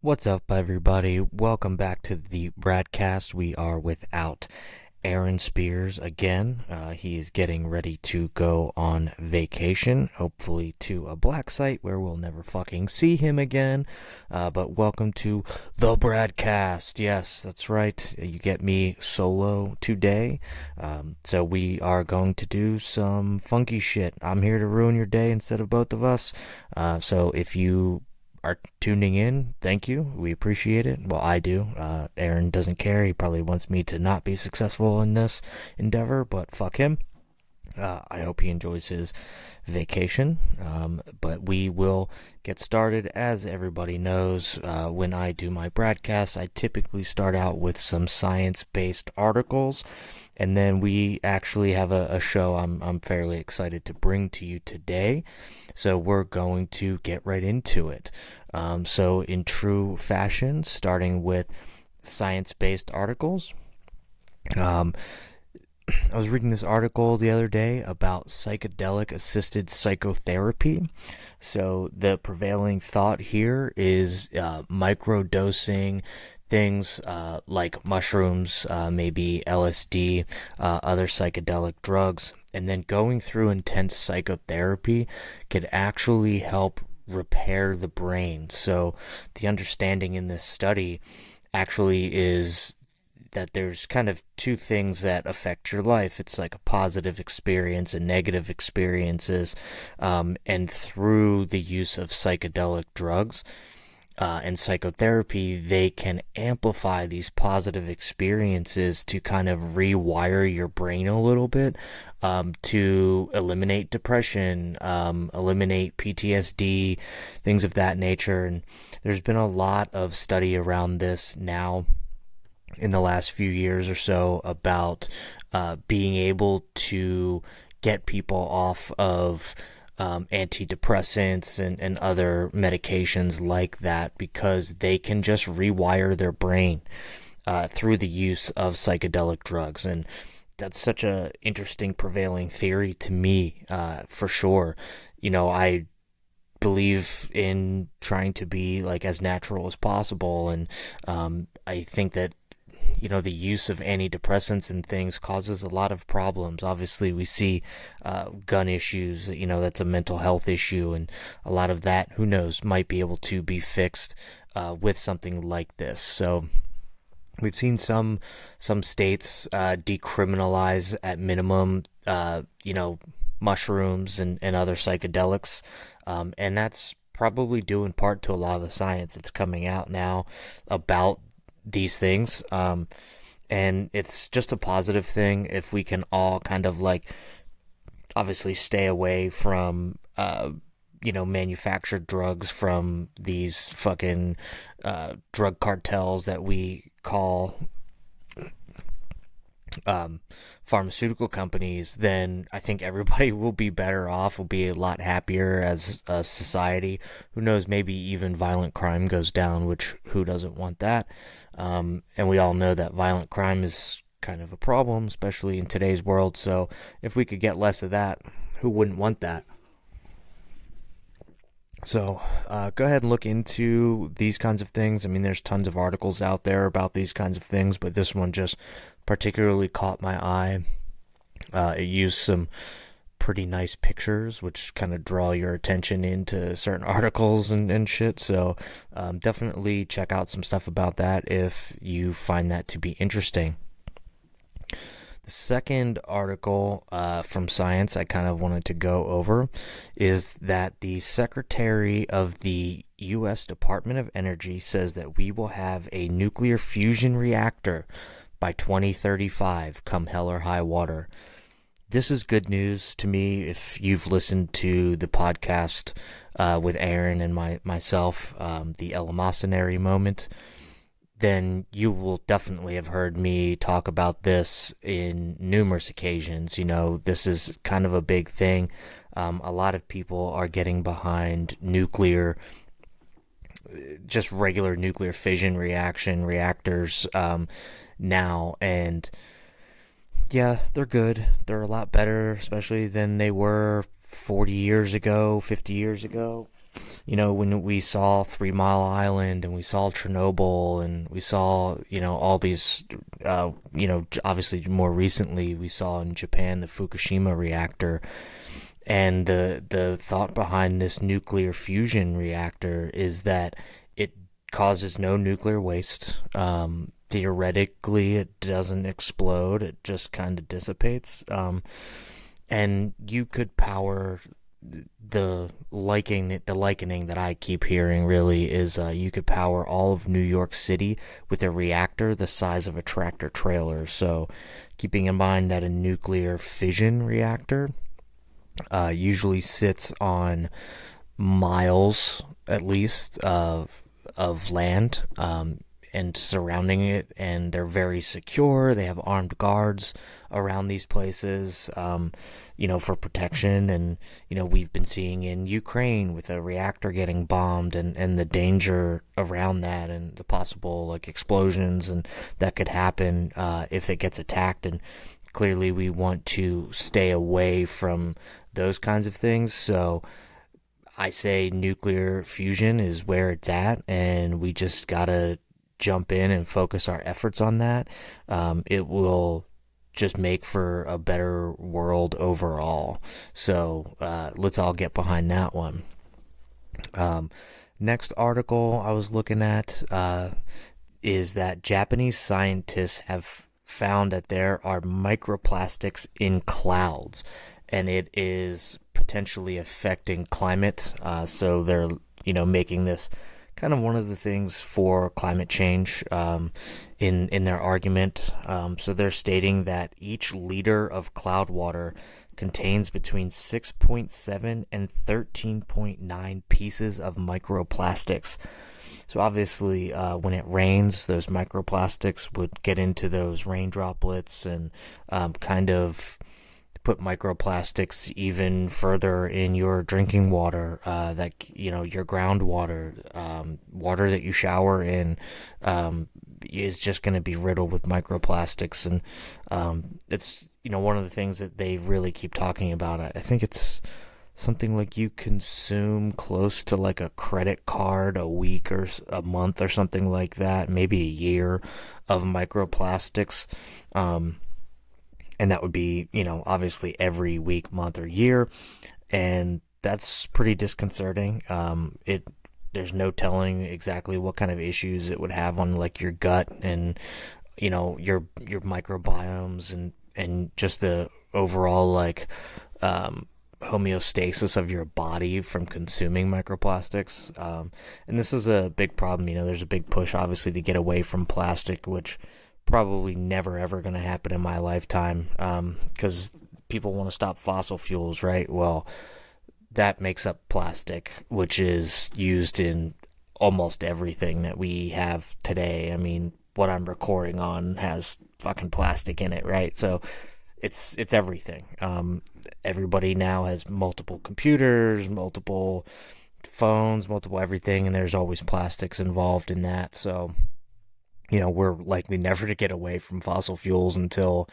What's up, everybody? Welcome back to the Bradcast. We are without Aaron Spears again. He is getting ready to go on vacation, hopefully to a black site where we'll never fucking see him again. But welcome to the Bradcast. Yes, that's right. You get me solo today. So we are going to do some funky shit. I'm here to ruin your day instead of both of us. So if you are tuning in, thank you. We appreciate it. Well, I do. Aaron doesn't care. He probably wants me to not be successful in this endeavor, but fuck him. I hope he enjoys his vacation. But we will get started. As everybody knows, when I do my broadcasts, I typically start out with some science-based articles, and then we actually have a show I'm fairly excited to bring to you today. So we're going to get right into it. So in true fashion, starting with science-based articles. I was reading this article the other day about psychedelic assisted psychotherapy. So the prevailing thought here is microdosing things like mushrooms, maybe LSD, other psychedelic drugs, and then going through intense psychotherapy could actually help repair the brain. So the understanding in this study actually is that there's kind of two things that affect your life. It's like a positive experience and negative experiences, and through the use of psychedelic drugs and psychotherapy, they can amplify these positive experiences to kind of rewire your brain a little bit, to eliminate depression, eliminate PTSD, things of that nature. And there's been a lot of study around this now in the last few years or so about being able to get people off of antidepressants and other medications like that, because they can just rewire their brain through the use of psychedelic drugs. And that's such a interesting prevailing theory to me, for sure. You know, I believe in trying to be like as natural as possible, and I think that the use of antidepressants and things causes a lot of problems. Obviously, we see gun issues, that's a mental health issue, and a lot of that, who knows, might be able to be fixed with something like this. So we've seen some states decriminalize at minimum, mushrooms and other psychedelics, and that's probably due in part to a lot of the science that's coming out now about these things, and it's just a positive thing if we can all kind of like obviously stay away from manufactured drugs from these fucking drug cartels that we call pharmaceutical companies. Then I think everybody will be better off, will be a lot happier as a society. Who knows, maybe even violent crime goes down, which who doesn't want that? And we all know that violent crime is kind of a problem, especially in today's world. So if we could get less of that, who wouldn't want that? So go ahead and look into these kinds of things. I mean, there's tons of articles out there about these kinds of things, but this one just particularly caught my eye. It used some pretty nice pictures, which kind of draw your attention into certain articles and shit. So definitely check out some stuff about that if you find that to be interesting. The second article from Science I kind of wanted to go over is that the Secretary of the U.S. Department of Energy says that we will have a nuclear fusion reactor by 2035, come hell or high water. This is good news to me. If you've listened to the podcast with Aaron and myself, the Eleemosynary moment, then you will definitely have heard me talk about this in numerous occasions. This is kind of a big thing. A lot of people are getting behind nuclear, just regular nuclear fission reactors now, and yeah, they're good. They're a lot better, especially than they were 40 years ago, 50 years ago. when we saw 3 Mile Island and we saw Chernobyl and we saw, all these, obviously more recently we saw in Japan the Fukushima reactor. And the thought behind this nuclear fusion reactor is that it causes no nuclear waste. Theoretically, it doesn't explode; it just kind of dissipates. And you could power the likening that I keep hearing really is you could power all of New York City with a reactor the size of a tractor trailer. So, keeping in mind that a nuclear fission reactor usually sits on miles at least of land and surrounding it, and they're very secure. They have armed guards around these places, for protection. And we've been seeing in Ukraine with a reactor getting bombed, and the danger around that, and the possible like explosions and that could happen if it gets attacked. And clearly, we want to stay away from those kinds of things. So I say nuclear fusion is where it's at, and we just gotta jump in and focus our efforts on that. It will just make for a better world overall. So let's all get behind that one. Next article I was looking at is that Japanese scientists have found that there are microplastics in clouds, and it is potentially affecting climate. So they're, making this kind of one of the things for climate change in their argument. So they're stating that each liter of cloud water contains between 6.7 and 13.9 pieces of microplastics. So obviously, when it rains, those microplastics would get into those rain droplets and kind of put microplastics even further in your drinking water, your groundwater, water that you shower in, is just going to be riddled with microplastics. And it's one of the things that they really keep talking about. I think it's something like you consume close to like a credit card a week or a month or something like that, maybe a year of microplastics. And that would be, obviously every week, month, or year. And that's pretty disconcerting. There's no telling exactly what kind of issues it would have on like your gut and, your microbiomes and just the overall like homeostasis of your body from consuming microplastics. And this is a big problem. There's a big push obviously to get away from plastic, which probably never ever going to happen in my lifetime, because people want to stop fossil fuels, right? Well, that makes up plastic, which is used in almost everything that we have today. I mean, what I'm recording on has fucking plastic in it, right? So it's everything. Everybody now has multiple computers, multiple phones, multiple everything, and there's always plastics involved in that. So we're likely never to get away from fossil fuels until,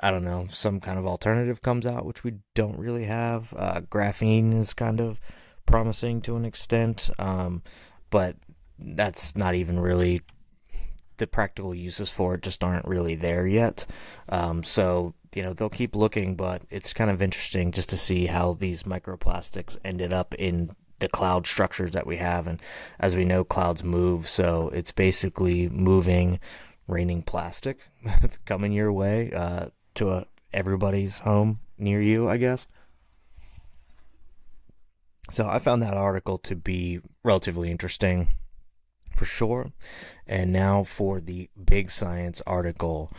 I don't know, some kind of alternative comes out, which we don't really have. Graphene is kind of promising to an extent, but that's not even really the practical uses for it, just aren't really there yet. So, they'll keep looking, but it's kind of interesting just to see how these microplastics ended up in the cloud structures that we have. And as we know, clouds move, so it's basically moving, raining plastic coming your way to everybody's home near you, I guess. So I found that article to be relatively interesting for sure. And now for the big science article.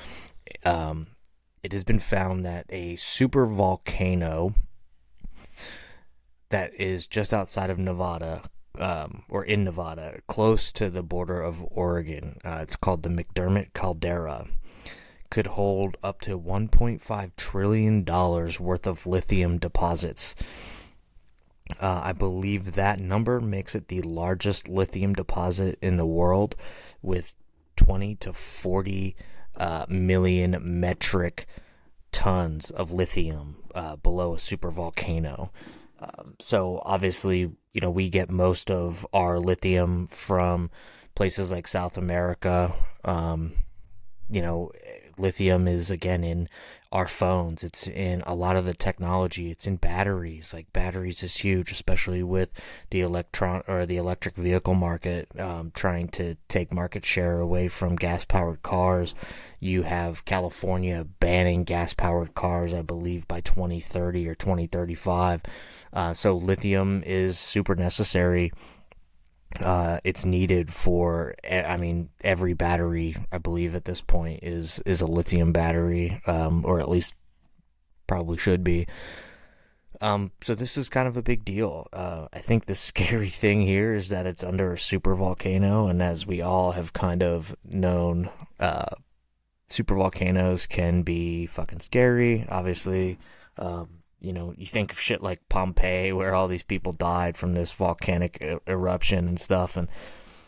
It has been found that a super volcano that is just outside of Nevada, or in Nevada, close to the border of Oregon. It's called the McDermott Caldera. Could hold up to $1.5 trillion worth of lithium deposits. I believe that number makes it the largest lithium deposit in the world, with 20 to 40 million metric tons of lithium below a super volcano. So obviously, we get most of our lithium from places like South America. You know, lithium is again in our phones. It's in a lot of the technology. It's in batteries. Like batteries is huge, especially with the electric vehicle market trying to take market share away from gas powered cars. You have California banning gas powered cars, I believe, by 2030 or 2035. So lithium is super necessary. It's needed for, I mean, every battery, I believe at this point is a lithium battery, or at least probably should be. So this is kind of a big deal. I think the scary thing here is that it's under a super volcano, and as we all have kind of known, super volcanoes can be fucking scary, obviously. You think of shit like Pompeii, where all these people died from this volcanic eruption and stuff. And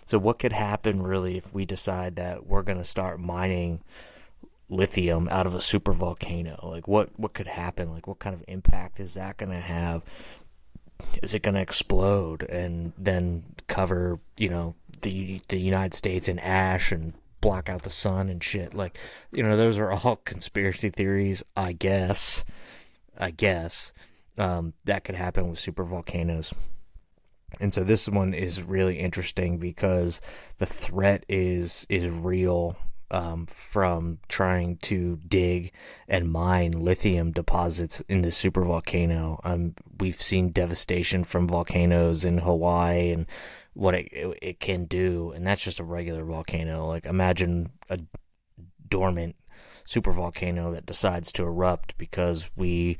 so what could happen really if we decide that we're going to start mining lithium out of a super volcano? Like what could happen? Like what kind of impact is that going to have? Is it going to explode and then cover, the United States in ash and block out the sun and shit? Like, those are all conspiracy theories, I guess. That could happen with super volcanoes. And so this one is really interesting because the threat is real, from trying to dig and mine lithium deposits in the super volcano. We've seen devastation from volcanoes in Hawaii and what it can do, and that's just a regular volcano. Like imagine a dormant super volcano that decides to erupt because we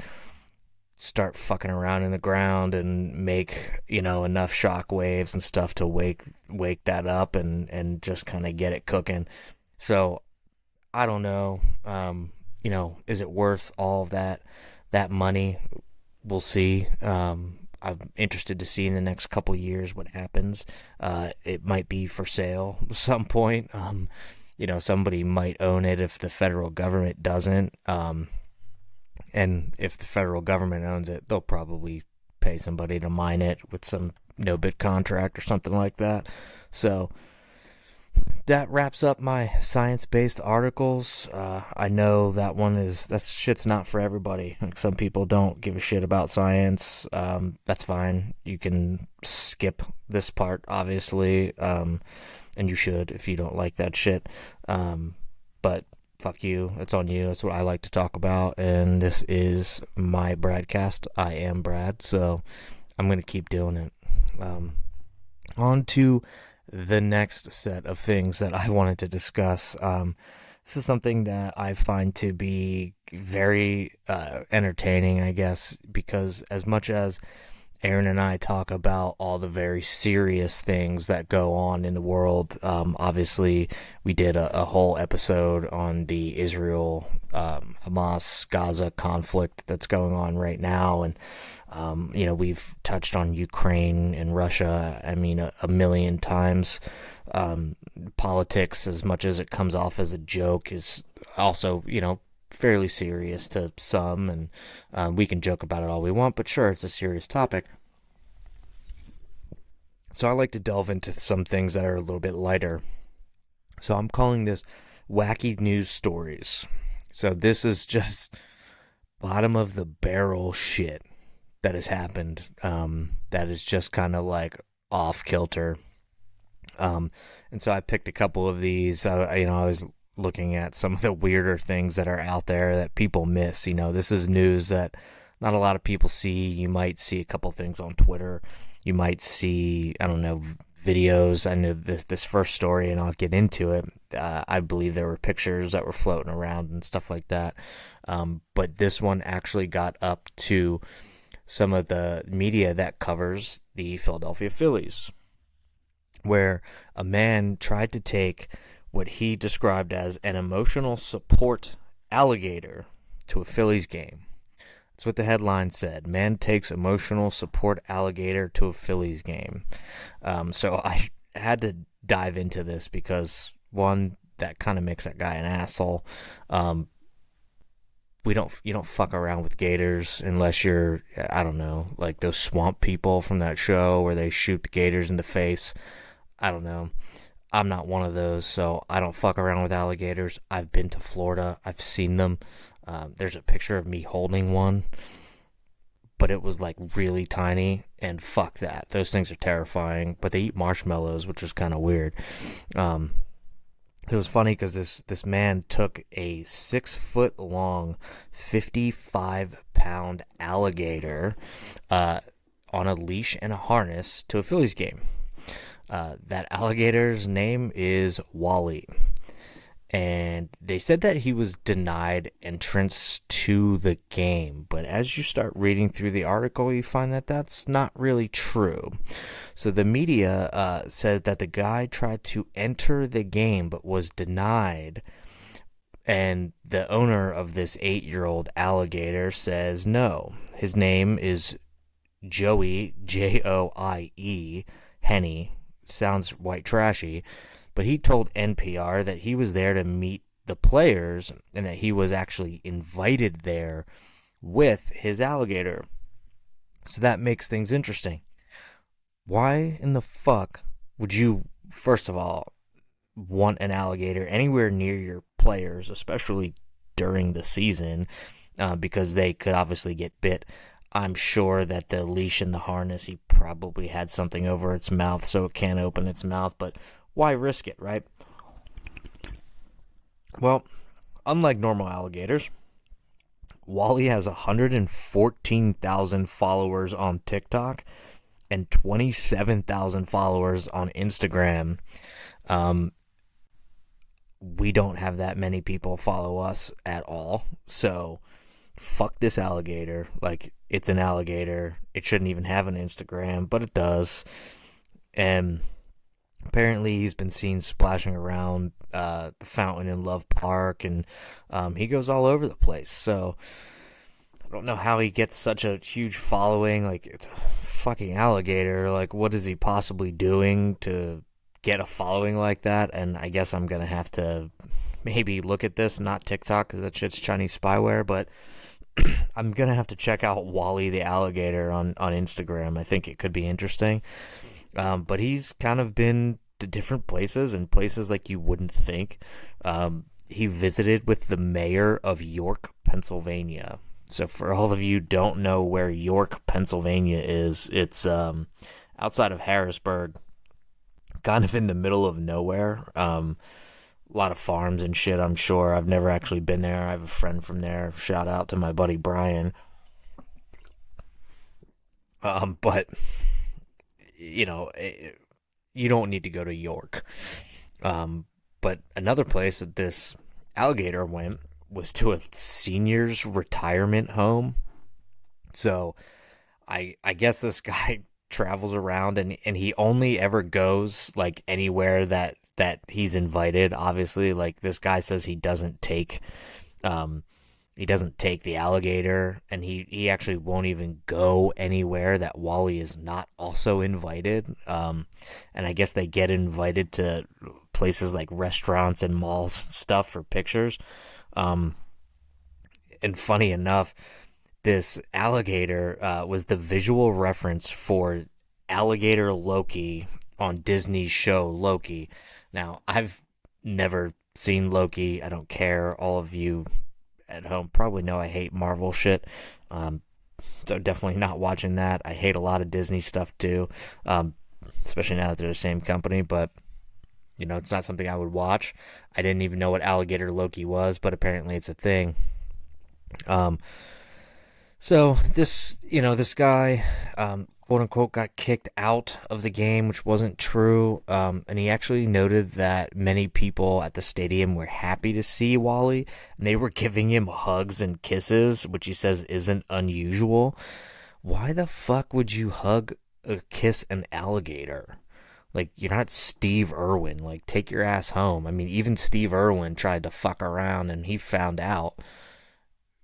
start fucking around in the ground and make enough shock waves and stuff to wake that up and just kind of get it cooking. So I don't know, is it worth all of that money? We'll see. I'm interested to see in the next couple years what happens. It might be for sale at some point. Somebody might own it if the federal government doesn't. And if the federal government owns it, they'll probably pay somebody to mine it with some no-bid contract or something like that. So that wraps up my science-based articles. I know that shit's not for everybody. Like some people don't give a shit about science. That's fine. You can skip this part, obviously. And you should if you don't like that shit. But fuck you. It's on you. That's what I like to talk about. And this is my Bradcast. I am Brad, so I'm going to keep doing it. On to the next set of things that I wanted to discuss. This is something that I find to be very entertaining, I guess, because as much as Aaron and I talk about all the very serious things that go on in the world. Obviously, we did a whole episode on the Israel, Hamas, Gaza conflict that's going on right now. And, we've touched on Ukraine and Russia, a million times. Politics, as much as it comes off as a joke, is also, fairly serious to some, and we can joke about it all we want, but sure, it's a serious topic. So I like to delve into some things that are a little bit lighter. So I'm calling this wacky news stories. So this is just bottom of the barrel shit that has happened, that is just kind of like off kilter. And so I picked a couple of these. I was looking at some of the weirder things that are out there that people miss. This is news that not a lot of people see. You might see a couple things on Twitter. You might see, videos. I know this first story, and I'll get into it. I believe there were pictures that were floating around and stuff like that. But this one actually got up to some of the media that covers the Philadelphia Phillies, where a man tried to take what he described as an emotional support alligator to a Phillies game. That's what the headline said. Man takes emotional support alligator to a Phillies game. So I had to dive into this because, one, that kind of makes that guy an asshole. you don't fuck around with gators unless you're, I don't know, like those swamp people from that show where they shoot the gators in the face. I don't know. I'm not one of those, so I don't fuck around with alligators. I've been to Florida. I've seen them. There's a picture of me holding one, but it was like really tiny, and fuck that. Those things are terrifying, but they eat marshmallows, which is kind of weird. Um, it was funny because this man took a 6 foot long, 55 pound alligator on a leash and a harness to a Phillies game. That alligator's name is Wally. And they said that he was denied entrance to the game. But as you start reading through the article, you find that that's not really true. So the media said that the guy tried to enter the game but was denied. And the owner of this 8-year-old alligator says no. His name is Joey, Joie, Henny. Sounds white trashy, but he told NPR that he was there to meet the players and that he was actually invited there with his alligator. So that makes things interesting. Why in the fuck would you, first of all, want an alligator anywhere near your players, especially during the season, because they could obviously get bit? I'm sure that the leash and the harness, he probably had something over its mouth so it can't open its mouth, but why risk it, right? Well, unlike normal alligators, Wally has 114,000 followers on TikTok and 27,000 followers on Instagram. Um, we don't have that many people follow us at all, so fuck this alligator. Like, it's an alligator. It shouldn't even have an Instagram, but it does. And apparently he's been seen splashing around the fountain in Love Park, and he goes all over the place. So I don't know how he gets such a huge following. Like, it's a fucking alligator. Like, what is he possibly doing to get a following like that? And I guess I'm gonna have to maybe look at this, not TikTok, because that shit's Chinese spyware, but I'm gonna have to check out Wally the alligator on Instagram. I think it could be interesting. But he's kind of been to different places, and places like you wouldn't think. He visited with the mayor of York, Pennsylvania. So for all of you who don't know where York, Pennsylvania is, it's outside of Harrisburg, kind of in the middle of nowhere. A lot of farms and shit, I'm sure. I've never actually been there. I have a friend from there. Shout out to my buddy Brian. But, you know, you don't need to go to York. But another place that this alligator went was to a senior's retirement home. So I guess this guy travels around, and he only ever goes like anywhere that he's invited. Obviously, like, this guy says he doesn't take the alligator, and he actually won't even go anywhere that Wally is not also invited. And I guess they get invited to places like restaurants and malls and stuff for pictures. And funny enough, this alligator was the visual reference for alligator Loki on Disney's show Loki. Now, I've never seen Loki. I don't care. All of you at home probably know I hate Marvel shit. So definitely not watching that. I hate a lot of Disney stuff too, especially now that they're the same company. But, you know, it's not something I would watch. I didn't even know what alligator Loki was, but apparently it's a thing. So this guy, quote unquote, got kicked out of the game, which wasn't true. And he actually noted that many people at the stadium were happy to see Wally, and they were giving him hugs and kisses, which he says isn't unusual. Why the fuck would you hug or kiss an alligator? Like, you're not Steve Irwin. Like, take your ass home. I mean, even Steve Irwin tried to fuck around, and he found out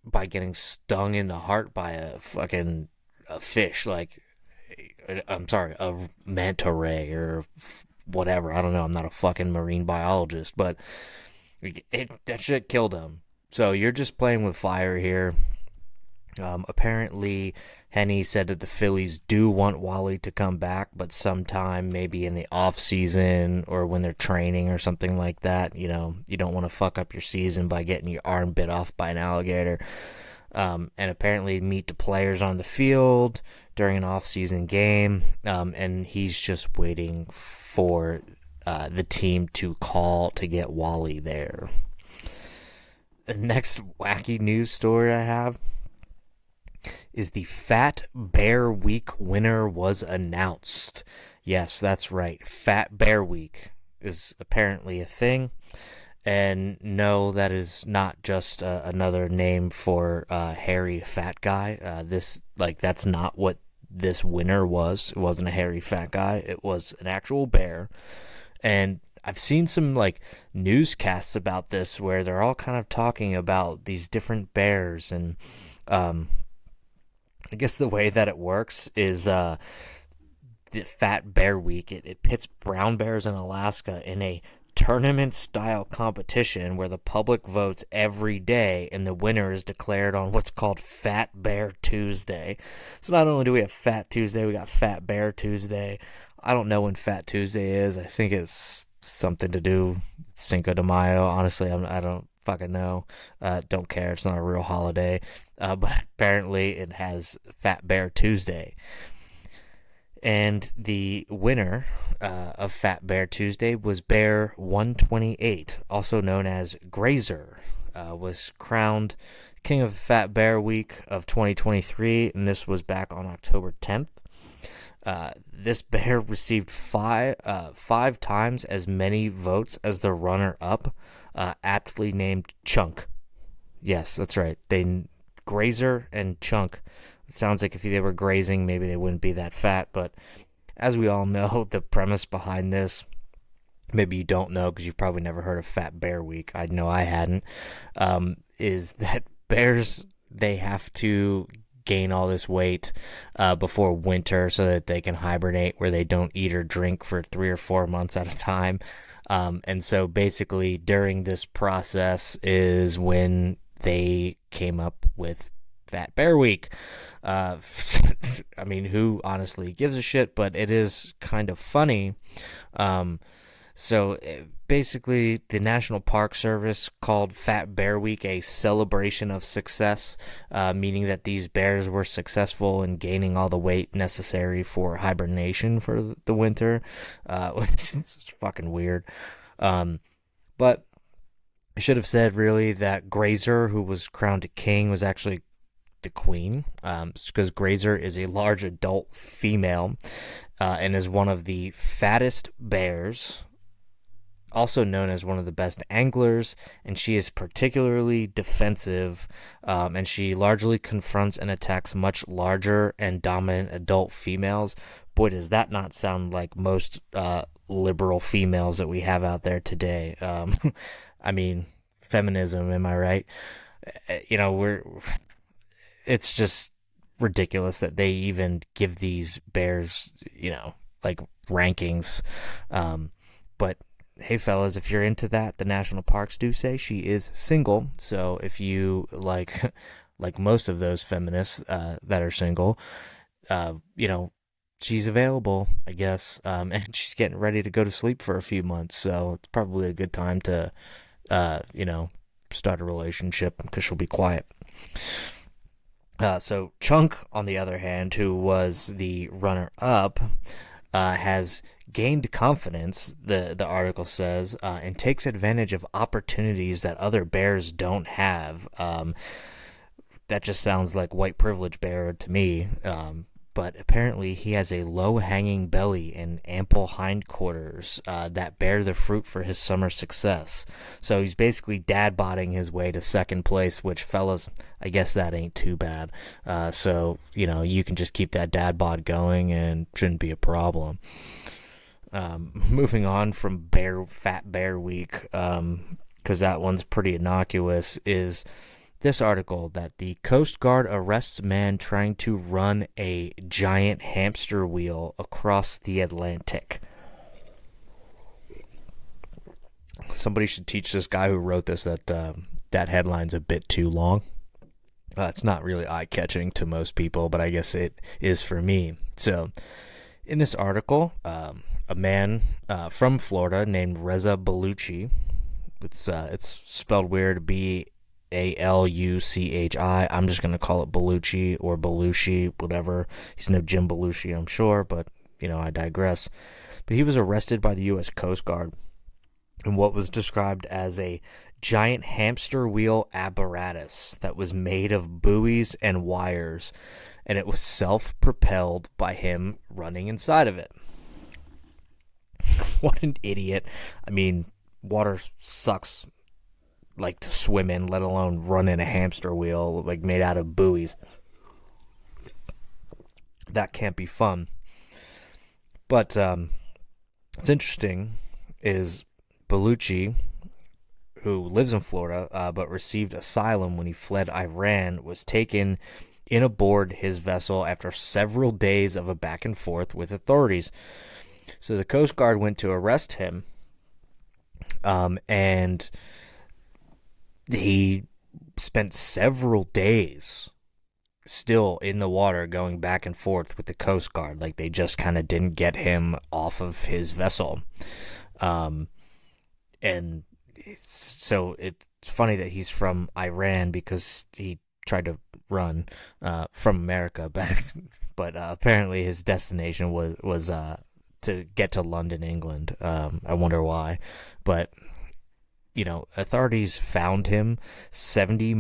by getting stung in the heart by a fish. Like, I'm sorry, a manta ray or whatever. I don't know. I'm not a fucking marine biologist, but that shit killed him. So you're just playing with fire here. Apparently, Henny said that the Phillies do want Wally to come back, but sometime maybe in the off season or when they're training or something like that. You don't want to fuck up your season by getting your arm bit off by an alligator. And apparently meet the players on the field during an off-season game, and he's just waiting for the team to call to get Wally there. The next wacky news story I have is the Fat Bear Week winner was announced. Yes, that's right. Fat Bear Week is apparently a thing. And no, that is not just another name for hairy fat guy. That's not what this winner was. It wasn't a hairy fat guy. It was an actual bear. And I've seen some newscasts about this where they're all kind of talking about these different bears. And I guess the way that it works is the Fat Bear Week. It pits brown bears in Alaska in a tournament-style competition where the public votes every day, and the winner is declared on what's called Fat Bear Tuesday. So not only do we have Fat Tuesday, we got Fat Bear Tuesday. I don't know when Fat Tuesday is. I think it's something to do with Cinco de Mayo. Honestly, I don't fucking know. Don't care. It's not a real holiday. But apparently it has Fat Bear Tuesday. And the winner of Fat Bear Tuesday was Bear 128, also known as Grazer, was crowned King of Fat Bear Week of 2023, and this was back on October 10th. This bear received five times as many votes as the runner-up, aptly named Chunk. Yes, that's right. Grazer and Chunk. It sounds like if they were grazing, maybe they wouldn't be that fat, but as we all know, the premise behind this, maybe you don't know because you've probably never heard of Fat Bear Week. I know I hadn't, is that bears, they have to gain all this weight before winter so that they can hibernate where they don't eat or drink for 3 or 4 months at a time. And so basically during this process is when they came up with Fat Bear Week. I mean, who honestly gives a shit, but it is kind of funny. So basically, the National Park Service called Fat Bear Week a celebration of success, meaning that these bears were successful in gaining all the weight necessary for hibernation for the winter, which is fucking weird. But I should have said, really, that Grazer, who was crowned a king, was actually the queen, because Grazer is a large adult female and is one of the fattest bears, also known as one of the best anglers, and she is particularly defensive, and she largely confronts and attacks much larger and dominant adult females. Boy, does that not sound like most liberal females that we have out there today. I mean, feminism, am I right? It's just ridiculous that they even give these bears, rankings. But hey, fellas, if you're into that, the national parks do say she is single. So if you like most of those feminists that are single, she's available, I guess. And she's getting ready to go to sleep for a few months. So it's probably a good time to, start a relationship because she'll be quiet. So Chunk, on the other hand, who was the runner-up, has gained confidence, the article says, and takes advantage of opportunities that other bears don't have. That just sounds like white privilege bear to me. But apparently he has a low-hanging belly and ample hindquarters that bear the fruit for his summer success. So he's basically dad-bodding his way to second place, which, fellas, I guess that ain't too bad. So, you can just keep that dad-bod going and shouldn't be a problem. Moving on from Fat Bear Week, because that one's pretty innocuous, is this article that the Coast Guard arrests man trying to run a giant hamster wheel across the Atlantic. Somebody should teach this guy who wrote this that that headline's a bit too long. It's not really eye-catching to most people, but I guess it is for me. So, in this article, a man from Florida named Reza Baluchi, it's spelled weird, Baluchi. I'm just going to call it Baluchi or Belushi, whatever. He's no Jim Belushi, I'm sure, but, I digress. But he was arrested by the U.S. Coast Guard in what was described as a giant hamster wheel apparatus that was made of buoys and wires, and it was self-propelled by him running inside of it. What an idiot. I mean, water sucks like to swim in, let alone run in a hamster wheel like made out of buoys. That can't be fun. But what's interesting is Baluchi, who lives in Florida but received asylum when he fled Iran, was taken in aboard his vessel after several days of a back and forth with authorities. So the Coast Guard went to arrest him, and he spent several days still in the water going back and forth with the Coast Guard. Like, they just kind of didn't get him off of his vessel. And so it's funny that he's from Iran because he tried to run from America back, but apparently his destination was to get to London, England. I wonder why, but authorities found him 70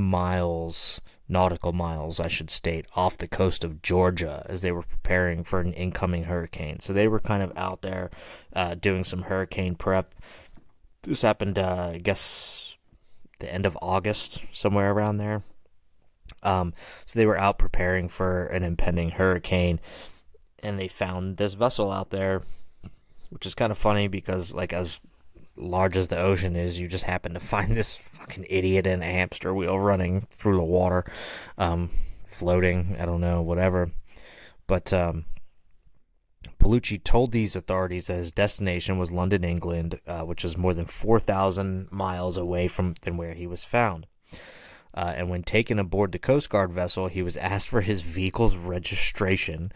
nautical miles, I should state, off the coast of Georgia as they were preparing for an incoming hurricane. So they were kind of out there doing some hurricane prep. This happened, I guess, the end of August, somewhere around there. So they were out preparing for an impending hurricane, and they found this vessel out there, which is kind of funny because, like, as large as the ocean is, you just happen to find this fucking idiot in a hamster wheel running through the water, floating, I don't know, whatever. But Baluchi told these authorities that his destination was London, England, which is more than 4,000 miles away than where he was found. And when taken aboard the Coast Guard vessel, he was asked for his vehicle's registration,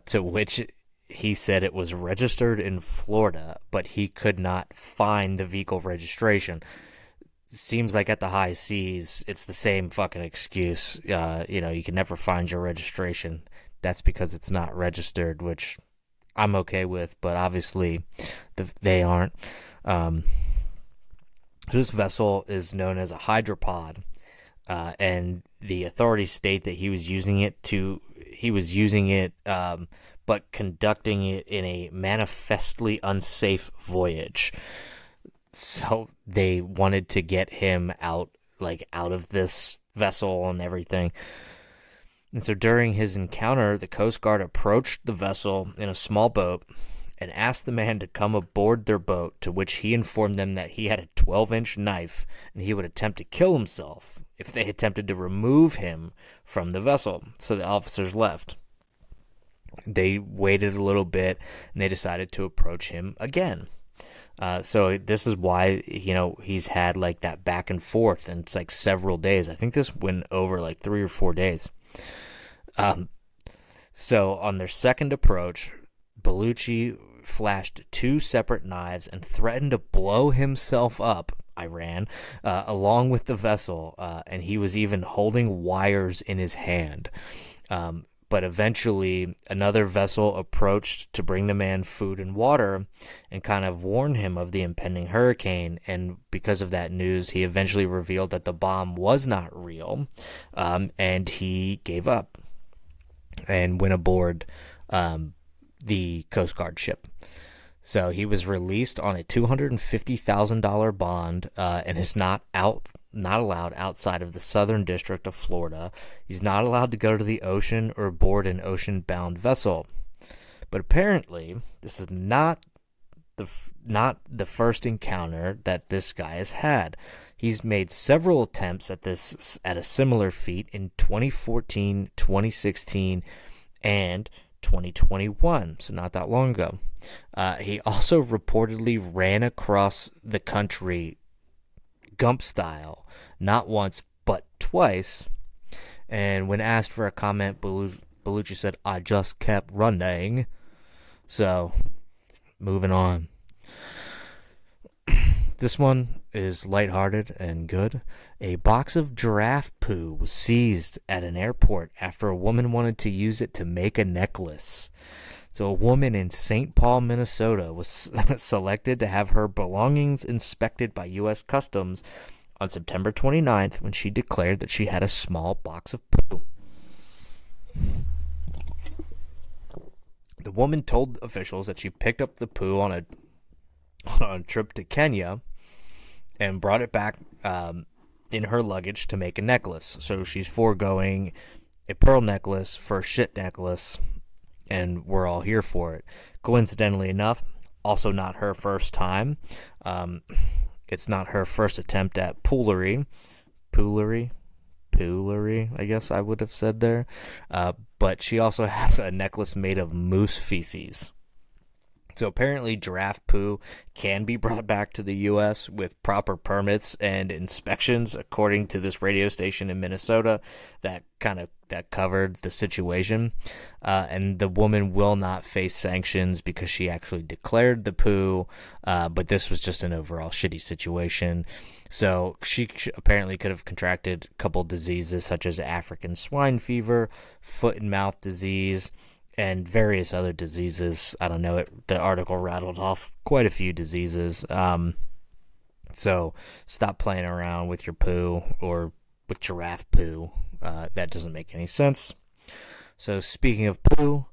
to which he said it was registered in Florida, but he could not find the vehicle registration. Seems like at the high seas, it's the same fucking excuse. You can never find your registration. That's because it's not registered, which I'm okay with, but obviously they aren't. This vessel is known as a hydropod, and the authorities state that he was using it, but conducting it in a manifestly unsafe voyage. So they wanted to get him out of this vessel and everything. And so during his encounter, the Coast Guard approached the vessel in a small boat and asked the man to come aboard their boat, to which he informed them that he had a 12-inch knife and he would attempt to kill himself if they attempted to remove him from the vessel. So the officers left. They waited a little bit and they decided to approach him again. So this is why, he's had like that back and forth, and it's like several days. I think this went over like 3 or 4 days. So on their second approach, Baluchi flashed 2 separate knives and threatened to blow himself up, along with the vessel, and he was even holding wires in his hand. But eventually, another vessel approached to bring the man food and water and kind of warn him of the impending hurricane. And because of that news, he eventually revealed that the bomb was not real, and he gave up and went aboard the Coast Guard ship. So he was released on a $250,000 bond, and is not allowed outside of the Southern District of Florida. He's not allowed to go to the ocean or board an ocean-bound vessel. But apparently, this is not the first encounter that this guy has had. He's made several attempts at a similar feat in 2014, 2016, and 2021, so not that long ago. He also reportedly ran across the country Gump style, not once but twice. And when asked for a comment, Bellucci said, "I just kept running." So, moving on. This one is lighthearted and good. A box of giraffe poo was seized at an airport after a woman wanted to use it to make a necklace. So a woman in St. Paul, Minnesota was selected to have her belongings inspected by U.S. Customs on September 29th when she declared that she had a small box of poo. The woman told officials that she picked up the poo on a trip to Kenya and brought it back in her luggage to make a necklace. So she's foregoing a pearl necklace for a shit necklace, and we're all here for it. Coincidentally enough, also not her first time. It's not her first attempt at poolery, I guess I would have said there. But she also has a necklace made of moose feces. So apparently giraffe poo can be brought back to the U.S. with proper permits and inspections, according to this radio station in Minnesota that covered the situation. And the woman will not face sanctions because she actually declared the poo, but this was just an overall shitty situation. So she apparently could have contracted a couple diseases such as African swine fever, foot and mouth disease, and various other diseases. I don't know. The article rattled off quite a few diseases. So stop playing around with your poo or with giraffe poo. That doesn't make any sense. So speaking of poo,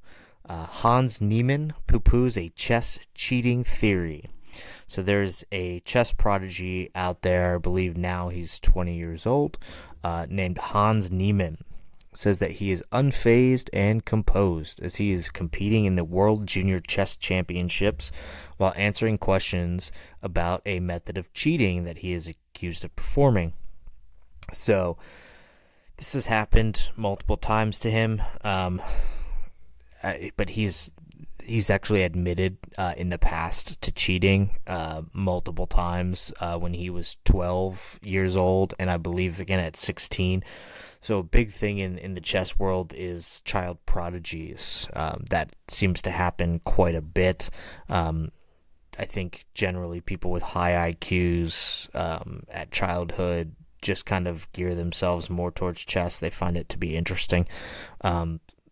Hans Niemann poo-poos a chess cheating theory. So there's a chess prodigy out there, I believe now he's 20 years old, named Hans Niemann. Says that he is unfazed and composed as he is competing in the World Junior Chess Championships while answering questions about a method of cheating that he is accused of performing. So this has happened multiple times to him, but he's actually admitted in the past to cheating multiple times when he was 12 years old, and I believe again at 16. So a big thing in the chess world is child prodigies. That seems to happen quite a bit. I think generally people with high IQs at childhood just kind of gear themselves more towards chess. They find it to be interesting.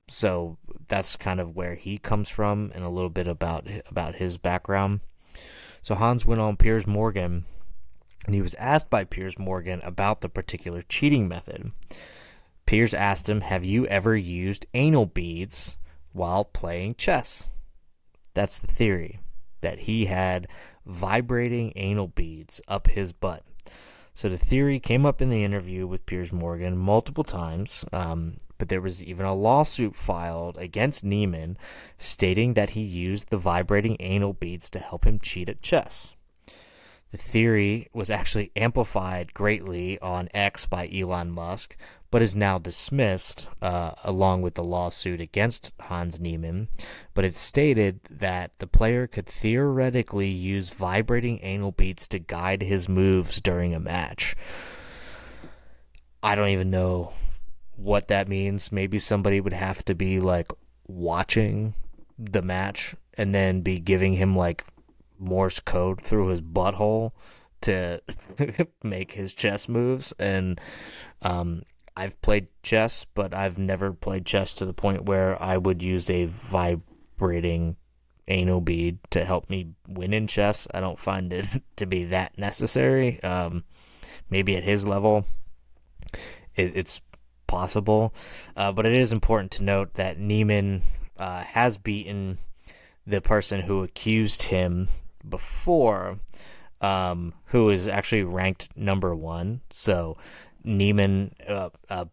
So that's kind of where he comes from and a little bit about his background. So Hans went on Piers Morgan, and he was asked by Piers Morgan about the particular cheating method. Piers asked him, "Have you ever used anal beads while playing chess?" That's the theory, that he had vibrating anal beads up his butt. So the theory came up in the interview with Piers Morgan multiple times, but there was even a lawsuit filed against Niemann stating that he used the vibrating anal beads to help him cheat at chess. The theory was actually amplified greatly on X by Elon Musk, but is now dismissed along with the lawsuit against Hans Niemann. But it stated that the player could theoretically use vibrating anal beads to guide his moves during a match. I don't even know what that means. Maybe somebody would have to be like watching the match and then be giving him like Morse code through his butthole to make his chess moves. And I've played chess, but I've never played chess to the point where I would use a vibrating anal bead to help me win in chess. I don't find it to be that necessary. Maybe at his level it's possible, but it is important to note that Niemann has beaten the person who accused him before, who is actually ranked number 1. So Niemann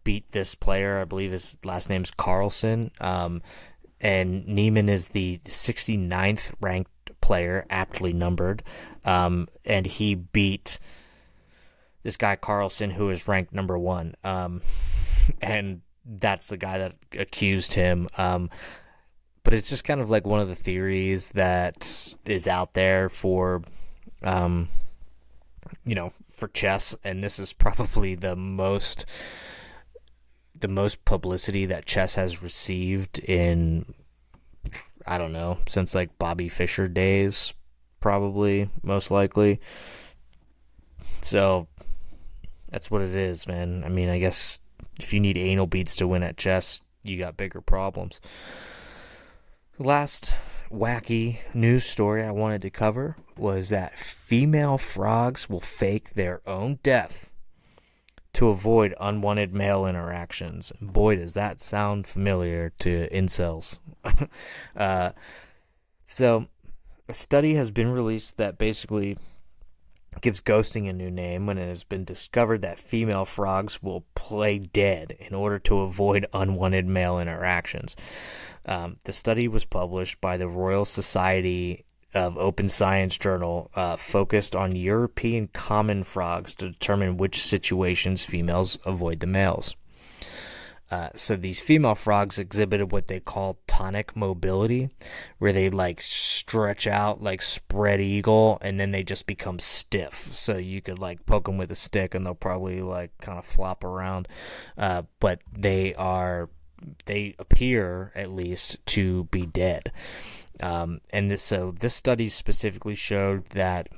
beat this player. I believe his last name's Carlson, and Niemann is the 69th ranked player, aptly numbered, and he beat this guy Carlson, who is ranked number 1, and that's the guy that accused him. But it's just kind of like one of the theories that is out there for for chess, and this is probably the most publicity that chess has received in, I don't know, since like Bobby Fischer days, probably, most likely. So that's what it is, man. I mean, I guess if you need anal beads to win at chess, you got bigger problems. The last wacky news story I wanted to cover was that female frogs will fake their own death to avoid unwanted male interactions. Boy, does that sound familiar to incels. So, a study has been released that basically gives ghosting a new name when it has been discovered that female frogs will play dead in order to avoid unwanted male interactions. The study was published by the Royal Society of Open Science Journal, focused on European common frogs to determine which situations females avoid the males. So these female frogs exhibited what they call tonic mobility, where they like stretch out like spread eagle, and then they just become stiff. So you could like poke them with a stick, and they'll probably like kind of flop around. But they appear at least to be dead. And this study specifically showed that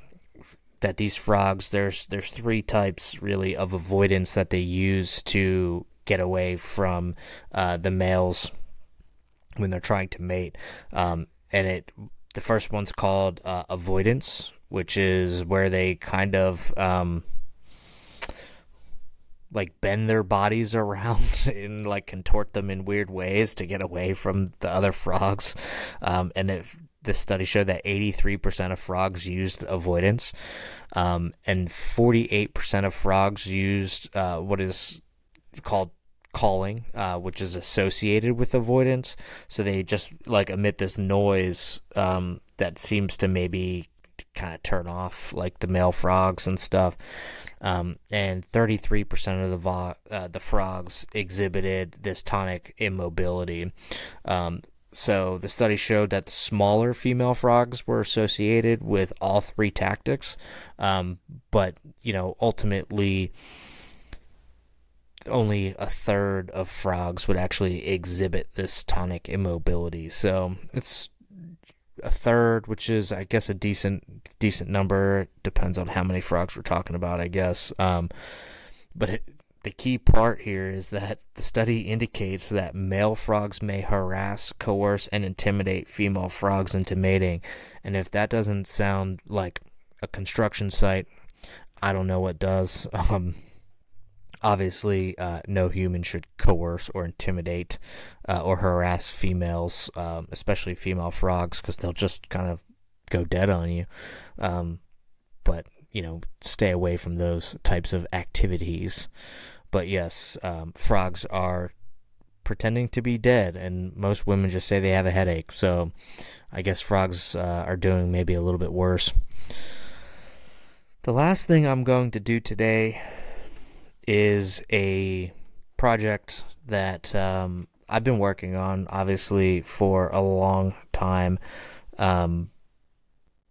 these frogs, there's three types really of avoidance that they use to get away from the males when they're trying to mate. The first one's called avoidance, which is where they kind of like bend their bodies around and like contort them in weird ways to get away from the other frogs. This study showed that 83% of frogs used avoidance, and 48% of frogs used what is called calling, which is associated with avoidance. So they just like emit this noise that seems to maybe kind of turn off like the male frogs and stuff. And 33% of the frogs exhibited this tonic immobility. So the study showed that the smaller female frogs were associated with all three tactics, but ultimately only a third of frogs would actually exhibit this tonic immobility. So it's a third, which is, I guess, a decent number. It depends on how many frogs we're talking about, I guess. But the key part here is that the study indicates that male frogs may harass, coerce, and intimidate female frogs into mating. And if that doesn't sound like a construction site, I don't know what does. Obviously, no human should coerce or intimidate or harass females, especially female frogs, because they'll just kind of go dead on you. But, stay away from those types of activities. But yes, frogs are pretending to be dead, and most women just say they have a headache. So I guess frogs are doing maybe a little bit worse. The last thing I'm going to do today is a project that I've been working on, obviously, for a long time.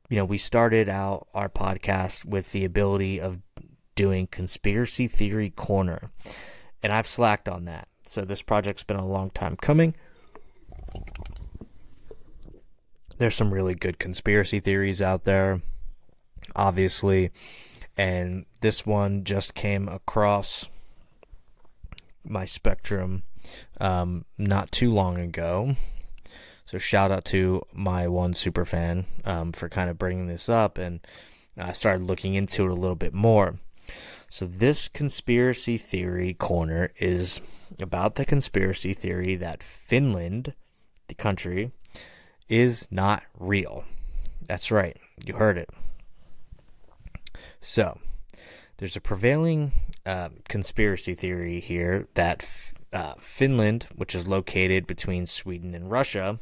We started out our podcast with the ability of doing Conspiracy Theory Corner, and I've slacked on that. So this project's been a long time coming. There's some really good conspiracy theories out there, obviously, and this one just came across my spectrum not too long ago. So shout out to my one super fan for kind of bringing this up, and I started looking into it a little bit more. So this Conspiracy Theory Corner is about the conspiracy theory that Finland, the country, is not real. That's right, you heard it. So there's a prevailing conspiracy theory here that Finland, which is located between Sweden and Russia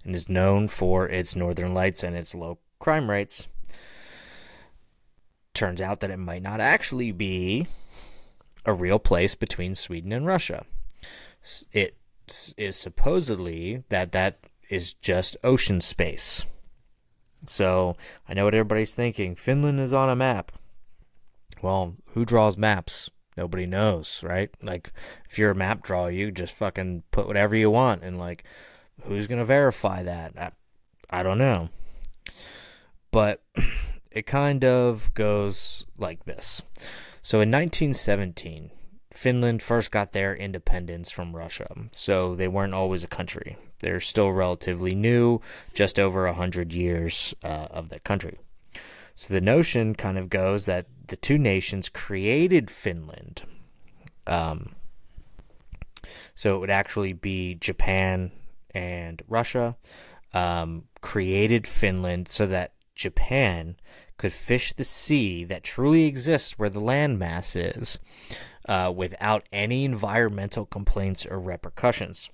and is known for its northern lights and its low crime rates, turns out that it might not actually be a real place between Sweden and Russia. It is supposedly that is just ocean space. So I know what everybody's thinking. Finland is on a map. Well, who draws maps? Nobody knows, right? Like, if you're a map drawer, you just fucking put whatever you want, and like, who's gonna verify that? I don't know. But it kind of goes like this. So in 1917, Finland first got their independence from Russia, so they weren't always a country. They're still relatively new, just over 100 years of their country. So the notion kind of goes that the two nations created Finland. So it would actually be Japan and Russia created Finland so that Japan could fish the sea that truly exists where the landmass is without any environmental complaints or repercussions.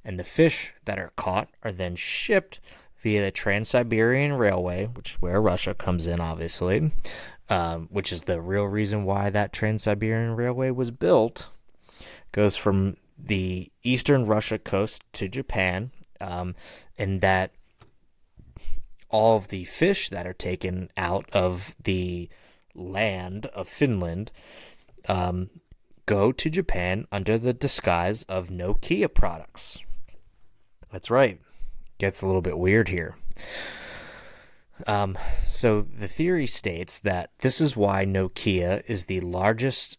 And the fish that are caught are then shipped via the Trans-Siberian Railway, which is where Russia comes in, obviously, which is the real reason why that Trans-Siberian Railway was built. Goes from the eastern Russia coast to Japan, and that all of the fish that are taken out of the land of Finland go to Japan under the disguise of Nokia products. That's right. Gets a little bit weird here. So the theory states that this is why Nokia is the largest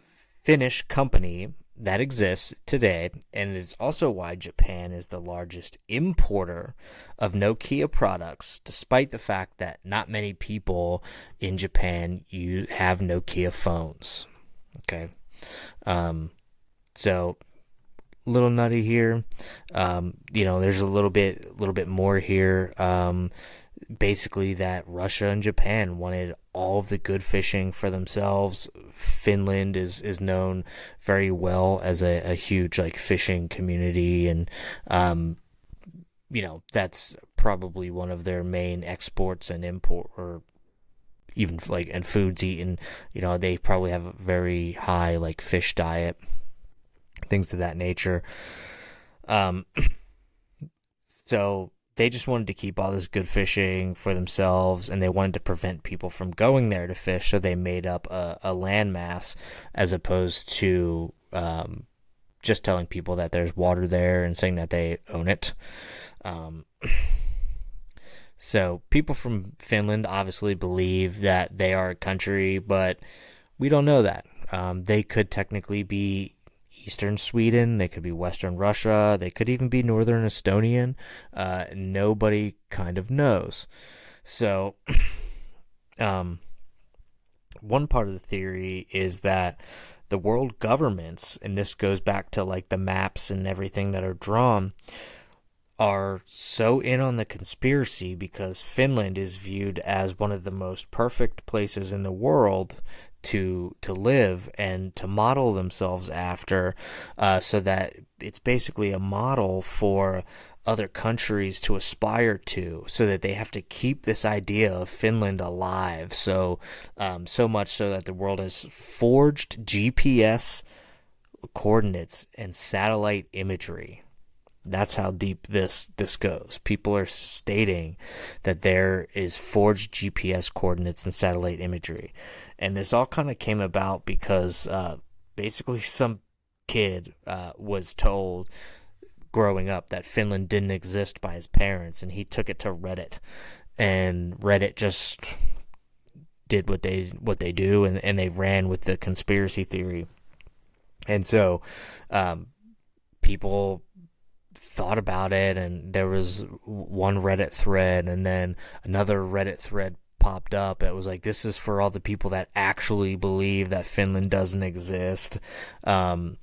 Finnish company that exists today, and it's also why Japan is the largest importer of Nokia products, despite the fact that not many people in Japan have Nokia phones. Okay, so a little nutty here. There's a little bit more here. Basically, that Russia and Japan wanted all of the good fishing for themselves. Finland is known very well as a huge like fishing community, and that's probably one of their main exports and import, or even like and foods eaten. They probably have a very high like fish diet, things of that nature. So they just wanted to keep all this good fishing for themselves, and they wanted to prevent people from going there to fish, so they made up a landmass as opposed to just telling people that there's water there and saying that they own it. So people from Finland obviously believe that they are a country, but we don't know that. They could technically be Eastern Sweden, they could be Western Russia, they could even be Northern Estonian. Nobody kind of knows. So, one part of the theory is that the world governments, and this goes back to like the maps and everything that are drawn, are so in on the conspiracy because Finland is viewed as one of the most perfect places in the world to live and to model themselves after, so that it's basically a model for other countries to aspire to, so that they have to keep this idea of Finland alive. So much so that the world has forged GPS coordinates and satellite imagery. That's how deep this goes. People are stating that there is forged GPS coordinates and satellite imagery. And this all kind of came about because basically some kid was told growing up that Finland didn't exist by his parents, and he took it to Reddit. And Reddit just did what they do, and they ran with the conspiracy theory. And so people thought about it, and there was one Reddit thread, and then another Reddit thread popped up. It was like, this is for all the people that actually believe that Finland doesn't exist, and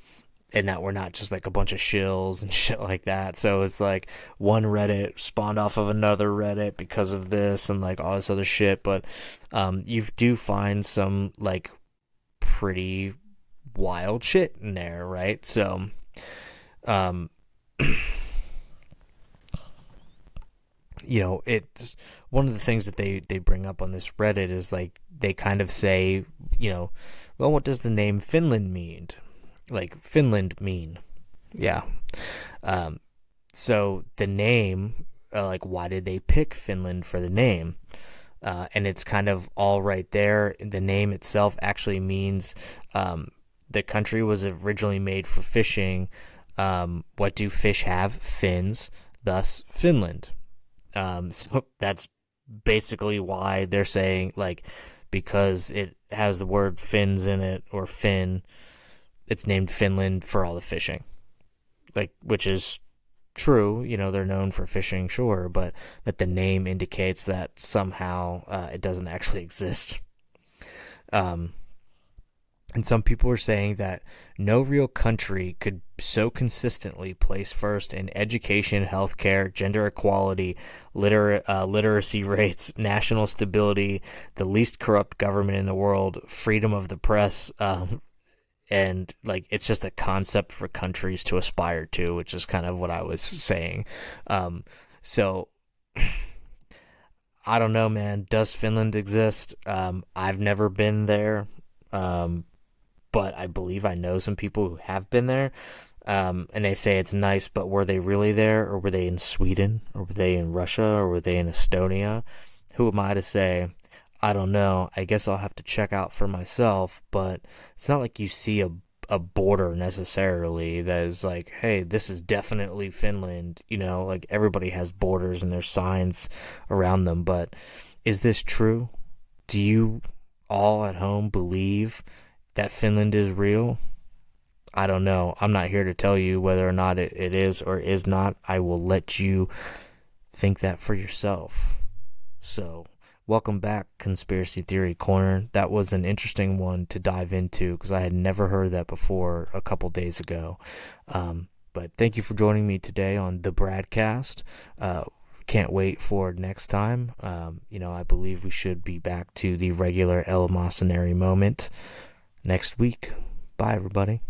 that we're not just like a bunch of shills and shit like that. So it's like one Reddit spawned off of another Reddit because of this and like all this other shit. But you do find some like pretty wild shit in there, right? So it's one of the things that they bring up on this Reddit is like they kind of say, well, what does the name Finland mean? Like Finland mean? Yeah. So the name, like, why did they pick Finland for the name? and it's kind of all right there. The name itself actually means the country was originally made for fishing. What do fish have? Fins, thus Finland. So that's basically why they're saying, like, because it has the word fins in it, or fin, it's named Finland for all the fishing. Like, which is true, they're known for fishing, sure, but that the name indicates that somehow it doesn't actually exist. And some people are saying that no real country could so consistently place first in education, healthcare, gender equality, literacy rates, national stability, the least corrupt government in the world, freedom of the press, and like it's just a concept for countries to aspire to, which is kind of what I was saying. So I don't know, man. Does Finland exist? I've never been there. But I believe I know some people who have been there, and they say it's nice, but were they really there, or were they in Sweden, or were they in Russia, or were they in Estonia? Who am I to say? I don't know. I guess I'll have to check out for myself, but it's not like you see a border necessarily that is like, hey, this is definitely Finland, like everybody has borders and there's signs around them, but is this true? Do you all at home believe that Finland is real? I don't know. I'm not here to tell you whether or not it is or is not. I will let you think that for yourself. So, welcome back, Conspiracy Theory Corner. That was an interesting one to dive into because I had never heard that before a couple days ago. But thank you for joining me today on the Bradcast. Can't wait for next time. I believe we should be back to the regular eleemosynary moment next week. Bye, everybody.